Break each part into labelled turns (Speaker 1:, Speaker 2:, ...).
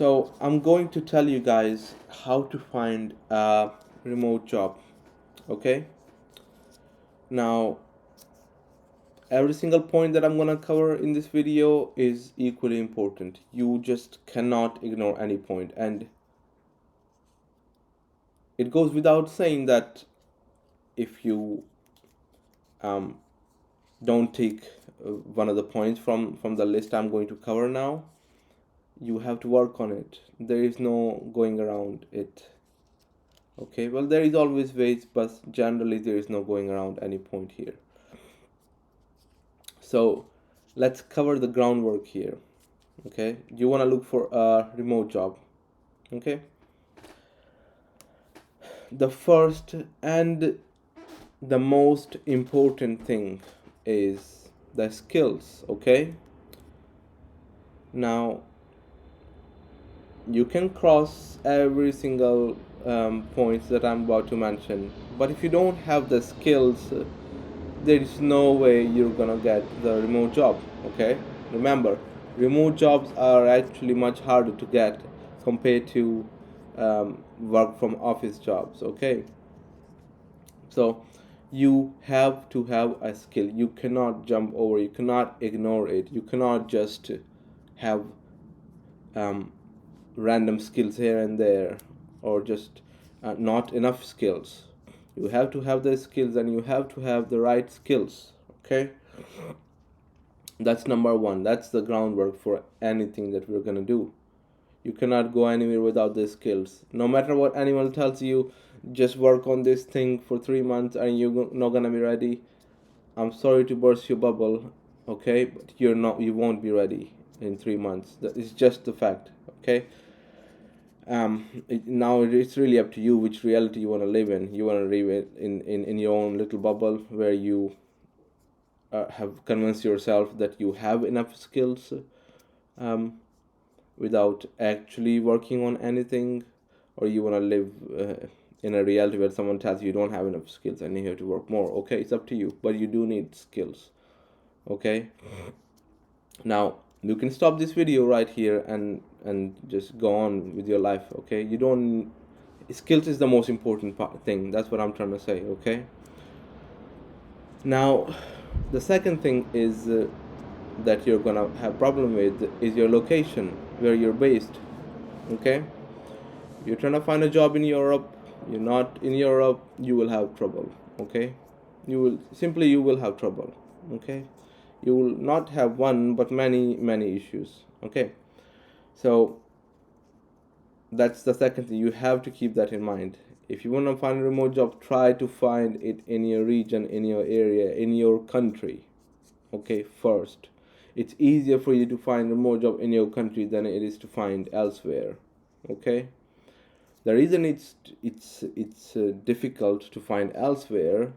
Speaker 1: So I'm going to tell you guys how to find a remote job. Okay. Now, every single point that I'm gonna cover in this video is equally important. You just cannot ignore any point, and it goes without saying that if you um, don't take one of the points from the list I'm going to cover now, you have to work on it. There is no going around it. Okay, well, there is always ways, but generally there is no going around any point here. So let's cover the groundwork here. Okay, you want to look for a remote job. Okay, the first and the most important thing is the skills. Okay, now you can cross every single points that I'm about to mention, but if you don't have the skills, there is no way you're gonna get the remote job. Okay, remember, remote jobs are actually much harder to get compared to work from office jobs. Okay, so you have to have a skill. You cannot jump over, you cannot ignore it, you cannot just have um, random skills here and there, or just not enough skills. You have to have the skills, and you have to have the right skills. Okay, that's number one. That's the groundwork for anything that we're gonna do. You cannot go anywhere without the skills. No matter what anyone tells you, just work on this thing for 3 months and you're not gonna be ready. I'm sorry to burst your bubble, okay, but you won't be ready in 3 months. That is just the fact. Okay, now it's really up to you which reality you want to live in. You want to live in your own little bubble where you have convinced yourself that you have enough skills, um, without actually working on anything, or you want to live in a reality where someone tells you don't have enough skills and you have to work more. Okay, it's up to you, but you do need skills. Okay, now you can stop this video right here and just go on with your life. Okay, you don't, skills is the most important thing. That's what I'm trying to say. Okay, now the second thing is that you're gonna have problem with is your location, where you're based. Okay, you're trying to find a job in Europe, you're not in Europe, you will have trouble. Okay, you will have trouble. Okay, you will not have one but many issues. Okay, so that's the second thing. You have to keep that in mind. If you want to find a remote job, try to find it in your region, in your area, in your country. Okay, first, it's easier for you to find a remote job in your country than it is to find elsewhere. Okay, the reason it's difficult to find elsewhere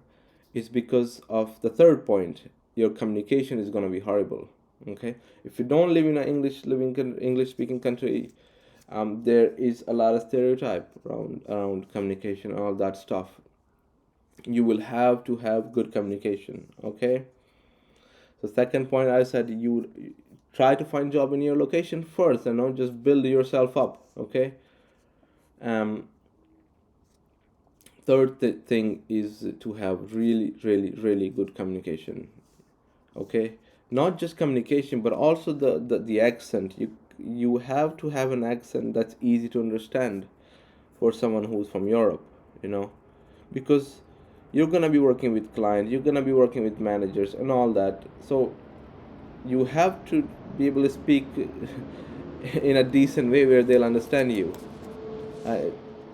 Speaker 1: is because of the third point. Your communication is going to be horrible. Okay, if you don't live in an English speaking country, there is a lot of stereotype around communication and all that stuff. You will have to have good communication. Okay, so second point, I said you try to find job in your location first, and not just build yourself up. Okay, um third thing is to have really good communication. Okay, not just communication, but also the accent. You have to have an accent that's easy to understand for someone who's from Europe, you know, because you're gonna be working with clients, you're gonna be working with managers and all that. So you have to be able to speak in a decent way where they'll understand you. uh,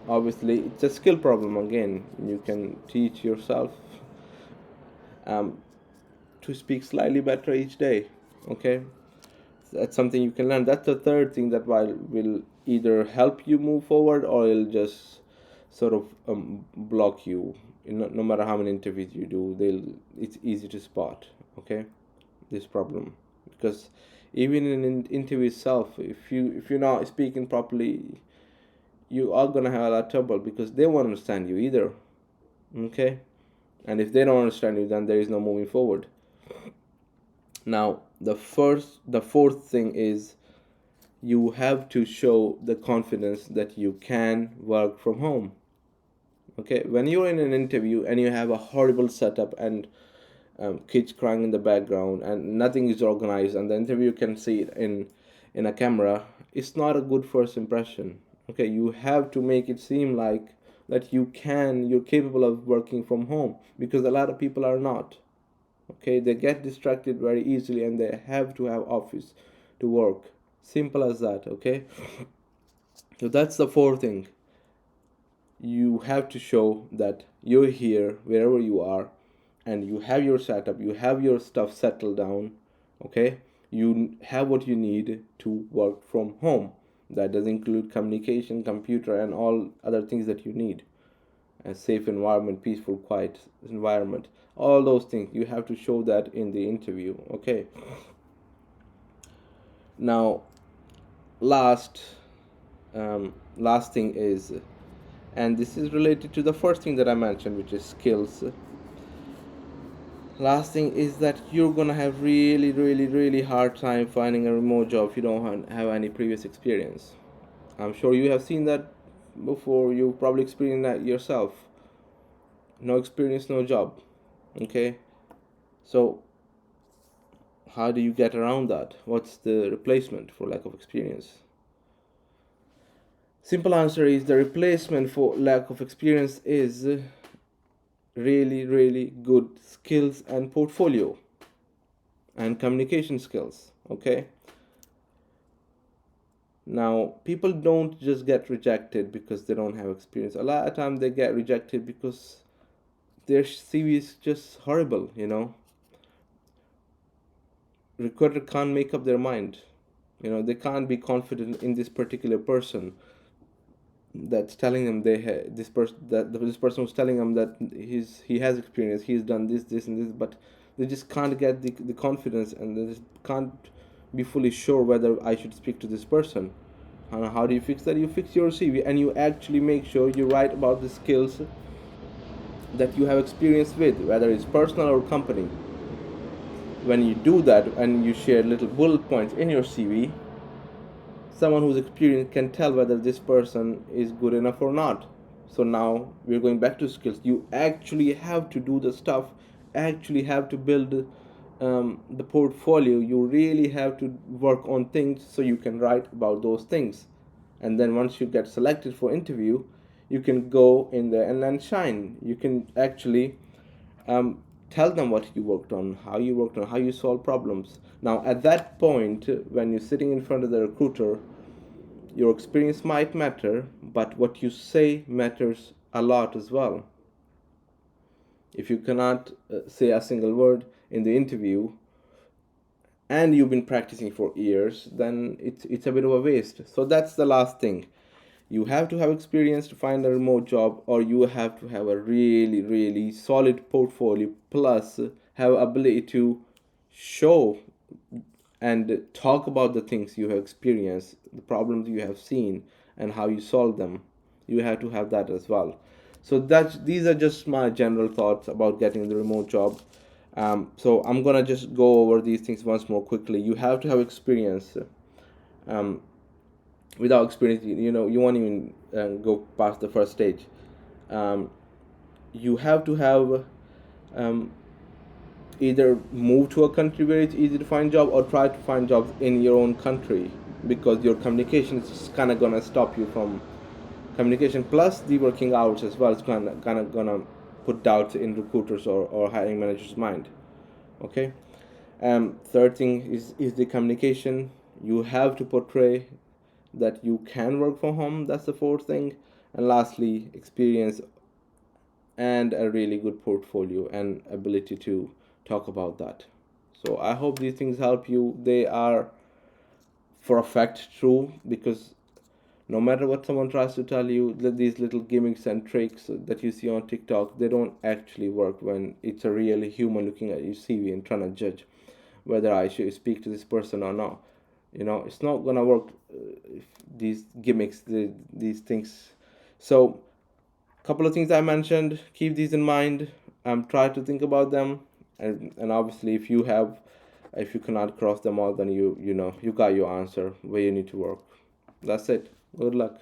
Speaker 1: Obviously it's a skill problem. Again, you can teach yourself um, to speak slightly better each day. Okay, that's something you can learn. That's the third thing that will either help you move forward, or it'll just sort of block you. No matter how many interviews you do, it's easy to spot. Okay, this problem, because even in an interview itself, if you're not speaking properly, you are gonna have a lot of trouble, because they won't understand you either. Okay, and if they don't understand you, then there is no moving forward. Now the fourth thing is you have to show the confidence that you can work from home. Okay, when you're in an interview and you have a horrible setup and kids crying in the background and nothing is organized, and the interview can see it in a camera, it's not a good first impression. Okay, you have to make it seem like that you're capable of working from home, because a lot of people are not. Okay, they get distracted very easily and they have to have office to work. Simple as that. Okay, so that's the fourth thing. You have to show that you're here wherever you are, and you have your setup, you have your stuff settled down. Okay, you have what you need to work from home. That does include communication, computer, and all other things that you need. A safe environment, peaceful, quiet environment, all those things you have to show that in the interview. Okay, now last last thing is, and this is related to the first thing that I mentioned, which is skills. Last thing is that you're gonna have really, really, really hard time finding a remote job if you don't have any previous experience. I'm sure you have seen that before. You probably experienced that yourself. No experience, no job. Okay, so how do you get around that? What's the replacement for lack of experience? Simple answer is, the replacement for lack of experience is really, really good skills and portfolio and communication skills. Okay, now people don't just get rejected because they don't have experience. A lot of time they get rejected because their CV is just horrible. Recruiter can't make up their mind. They can't be confident in this particular person that's telling them this person, that this person was telling them that he has experience, he's done this and this, but they just can't get the confidence, and they just can't be fully sure whether I should speak to this person. And how do you fix that? You fix your CV and you actually make sure you write about the skills that you have experience with, whether it's personal or company. When you do that and you share little bullet points in your CV, someone who's experienced can tell whether this person is good enough or not. So now we're going back to skills. You actually have to do the stuff, actually have to build the portfolio. You really have to work on things so you can write about those things. And then once you get selected for interview, you can go in there and then shine. You can actually tell them what you worked on, how you solve problems. Now, at that point, when you're sitting in front of the recruiter, your experience might matter, but what you say matters a lot as well. If you cannot say a single word in the interview and you've been practicing for years, then it's a bit of a waste. So that's the last thing. You have to have experience to find a remote job, or you have to have a really, really solid portfolio, plus have ability to show and talk about the things you have experienced, the problems you have seen, and how you solve them. You have to have that as well. So these are just my general thoughts about getting the remote job. So I'm gonna just go over these things once more quickly. You have to have experience. Um, Without experience, you won't even go past the first stage. Um, you have to have um, either move to a country where it's easy to find job, or try to find jobs in your own country, because your communication is kind of gonna stop you from communication, plus the working hours as well. It's gonna put doubts in recruiters or hiring managers mind. Okay. Third thing is the communication. You have to portray that you can work from home. That's the fourth thing. And lastly, experience and a really good portfolio and ability to talk about that. So I hope these things help you. They are for a fact true, because no matter what someone tries to tell you, these little gimmicks and tricks that you see on TikTok, they don't actually work when it's a real human looking at your CV and trying to judge whether I should speak to this person or not. It's not gonna work. If these gimmicks, these things. So, couple of things I mentioned. Keep these in mind. Try to think about them, and obviously, if you have If you cannot cross them all, then you know you got your answer where you need to work. That's it. Good luck.